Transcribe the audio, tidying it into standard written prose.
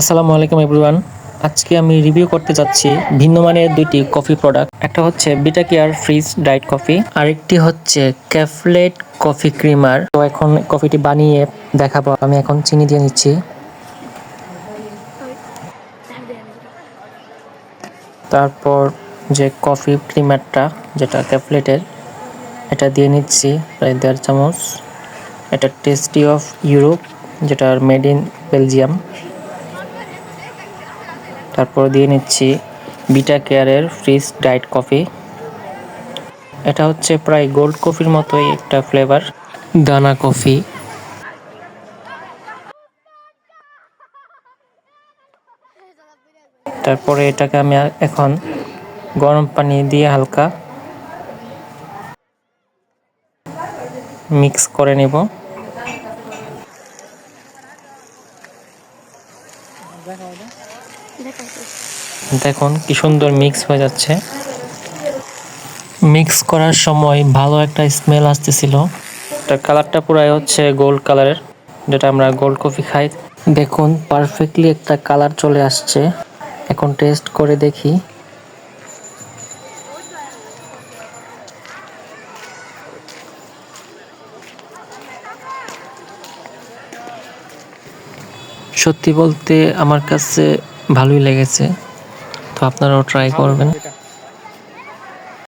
আসসালামু আলাইকুম এভরিওয়ান। আজকে আমি রিভিউ করতে যাচ্ছি ভিন্ন মানের দুইটি কফি প্রোডাক্ট। একটা হচ্ছে beta care fridge diet coffee, আরেকটি হচ্ছে ক্যাফলেট কফি ক্রিমার। তো এখন কফিটি বানিয়ে দেখাবো। আমি এখন চিনি দিয়ে নিচ্ছি। তারপর যে কফি ক্রিমারটা যেটা ক্যাফলেটের, এটা দিয়ে নিচ্ছি প্রায় 1.5 চামচ। এটা টেস্টি অফ ইউরোপ, যেটার মেড ইন বেলজিয়াম। তারপর দিয়ে নিচ্ছি বিটা কেয়ারের ফ্রিজ ডায়েট কফি। এটা হচ্ছে প্রায় গোল্ড কফির মতোই একটা ফ্লেভার, দানা কফি। তারপরে এটাকে আমি এখন গরম পানি দিয়ে হালকা মিক্স করে নেব। দেখুন কি সুন্দর মিক্স হয়ে যাচ্ছে। মিক্স করার সময় ভালো একটা স্মেল আসতেছিল। তার কালারটা পুরাই হচ্ছে গোল্ড কালারের, যেটা আমরা গোল্ড কফি খাই। দেখুন পারফেক্টলি একটা কালার চলে আসছে। এখন টেস্ট করে দেখি। সত্যি বলতে আমার কাছে ভালোই লেগেছে, তো আপনারাও ট্রাই করবেন।